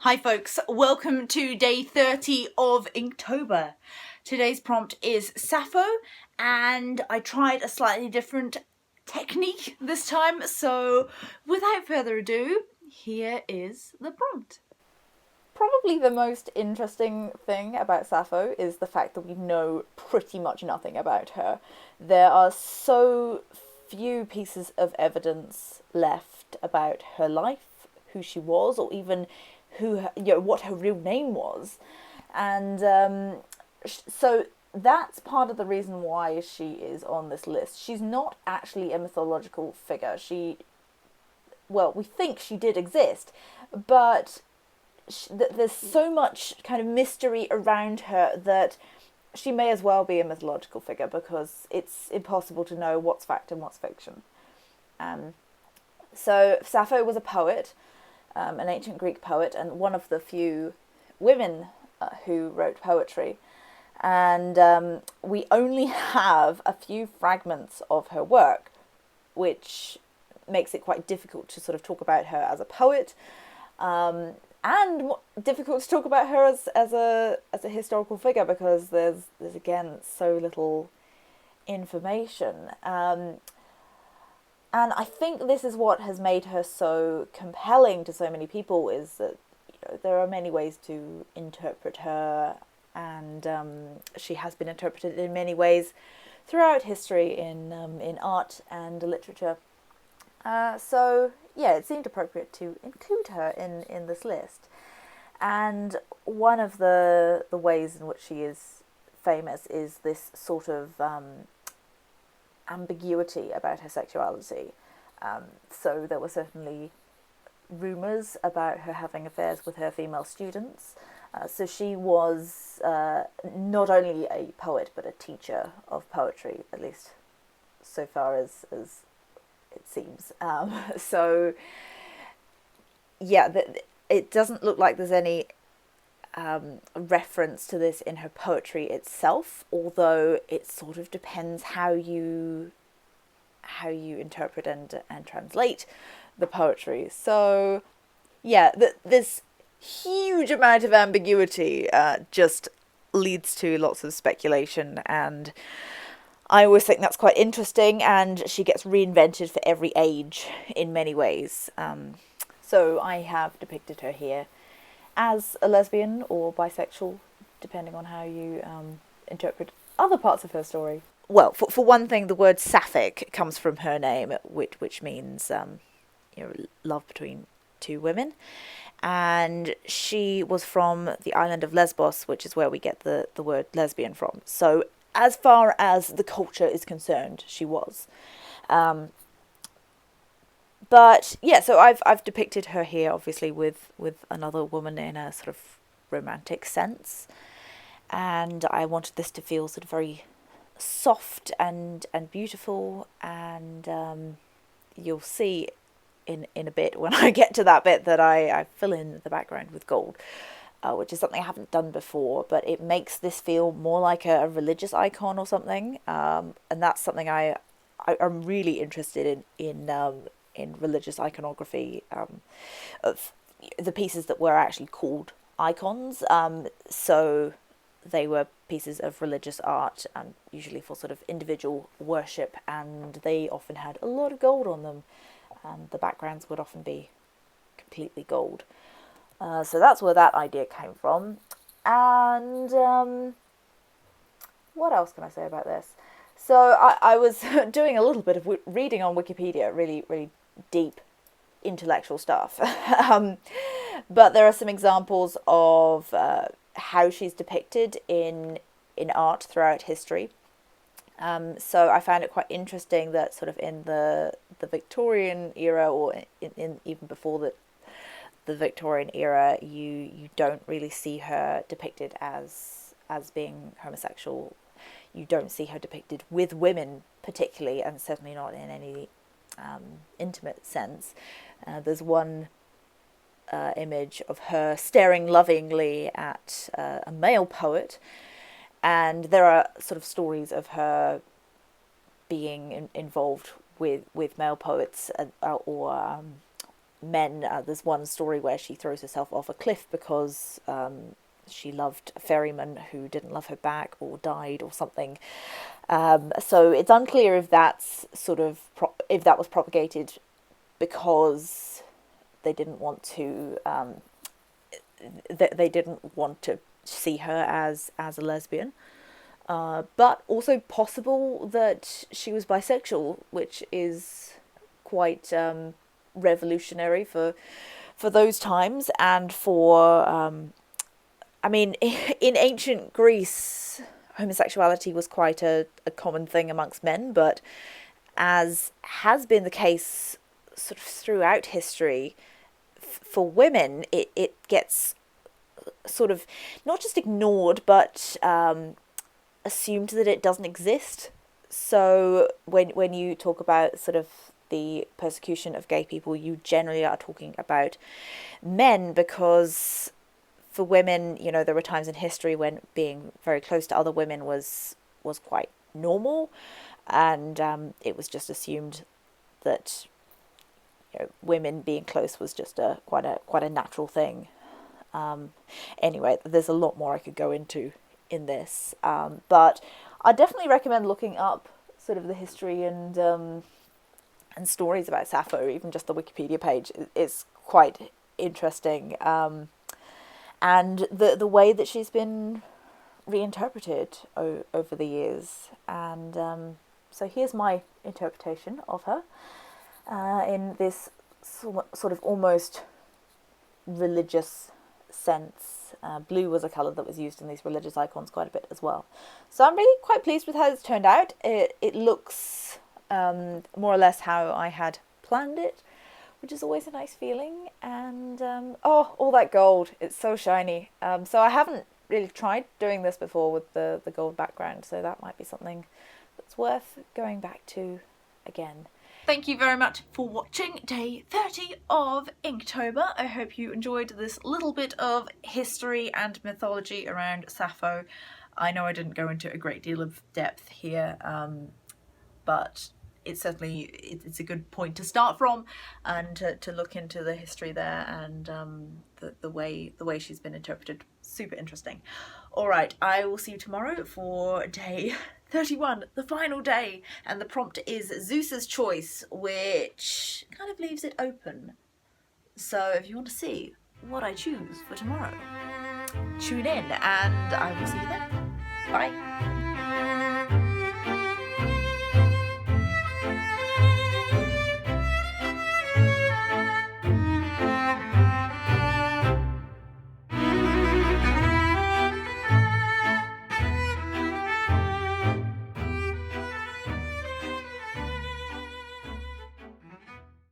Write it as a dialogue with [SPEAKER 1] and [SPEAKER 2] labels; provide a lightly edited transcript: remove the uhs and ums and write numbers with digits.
[SPEAKER 1] Hi folks, welcome to day 30 of Inktober. Today's prompt is Sappho, and I tried a slightly different technique this time, so without further ado, here is the prompt.
[SPEAKER 2] Probably the most interesting thing about Sappho is the fact that we know pretty much nothing about her. There are so few pieces of evidence left about her life, who she was, or even what her real name was, and so that's part of the reason why she is on this list. She's not actually a mythological figure. We think she did exist, but there's so much kind of mystery around her that she may as well be a mythological figure because it's impossible to know what's fact and what's fiction. So Sappho was a poet, an ancient Greek poet, and one of the few women who wrote poetry. And we only have a few fragments of her work, which makes it quite difficult to sort of talk about her as a poet. And difficult to talk about her as a historical figure because there's again so little information, and I think this is what has made her so compelling to so many people, is that there are many ways to interpret her, and she has been interpreted in many ways throughout history in art and literature. So yeah, it seemed appropriate to include her in this list. And one of the ways in which she is famous is this sort of ambiguity about her sexuality. So there were certainly rumours about her having affairs with her female students. So she was not only a poet but a teacher of poetry, at least so far as it seems. So yeah, it doesn't look like there's any reference to this in her poetry itself, although it sort of depends how you interpret and translate the poetry. So yeah, this huge amount of ambiguity just leads to lots of speculation, and I always think that's quite interesting, and she gets reinvented for every age in many ways. So I have depicted her here as a lesbian or bisexual, depending on how you interpret other parts of her story. Well, for one thing, the word sapphic comes from her name, which means love between two women. And she was from the island of Lesbos, which is where we get the word lesbian from. So as far as the culture is concerned, she was. But yeah, so I've depicted her here, obviously with another woman in a sort of romantic sense, and I wanted this to feel sort of very soft and beautiful, and you'll see in a bit when I get to that bit that I fill in the background with gold, which is something I haven't done before, but it makes this feel more like a religious icon or something, and that's something I'm really interested in religious iconography, of the pieces that were actually called icons. So they were pieces of religious art, usually for sort of individual worship, and they often had a lot of gold on them. The backgrounds would often be completely gold. So that's where that idea came from. And what else can I say about this? So I was doing a little bit of reading on Wikipedia, really, really deep intellectual stuff. But there are some examples of how she's depicted in art throughout history. So I found it quite interesting that sort of in the Victorian era, or in even before the Victorian era, you don't really see her depicted as being homosexual. You don't see her depicted with women particularly, and certainly not in any intimate sense. There's one image of her staring lovingly at a male poet, and there are sort of stories of her being involved with male poets, or men. There's one story where she throws herself off a cliff because she loved a ferryman who didn't love her back or died or something. So it's unclear if that's sort of if that was propagated because they didn't want to they didn't want to see her as a lesbian, but also possible that she was bisexual, which is quite revolutionary for those times and for I mean, in ancient Greece, homosexuality was quite a common thing amongst men, but as has been the case sort of throughout history, for women, it gets sort of not just ignored, but assumed that it doesn't exist. So when you talk about sort of the persecution of gay people, you generally are talking about men, because for women, you know, there were times in history when being very close to other women was quite normal, and it was just assumed that, you know, women being close was just quite a natural thing. Anyway, there's a lot more I could go into in this, but I definitely recommend looking up sort of the history and stories about Sappho. Even just the Wikipedia page is quite interesting. And the way that she's been reinterpreted over the years. And so here's my interpretation of her in this sort of almost religious sense. Blue was a colour that was used in these religious icons quite a bit as well. So I'm really quite pleased with how it's turned out. It looks more or less how I had planned it, which is always a nice feeling. And oh, all that gold, it's so shiny. So I haven't really tried doing this before with the gold background, so that might be something that's worth going back to again. Thank you very much for watching day 30 of Inktober. I hope you enjoyed this little bit of history and mythology around Sappho. I know I didn't go into a great deal of depth here, but it's certainly it's a good point to start from, and to look into the history there, and the way she's been interpreted. Super interesting. All right, I will see you tomorrow for day 31, the final day, and the prompt is Zeus's choice, which kind of leaves it open. So if you want to see what I choose for tomorrow, tune in, and I will see you then. Bye.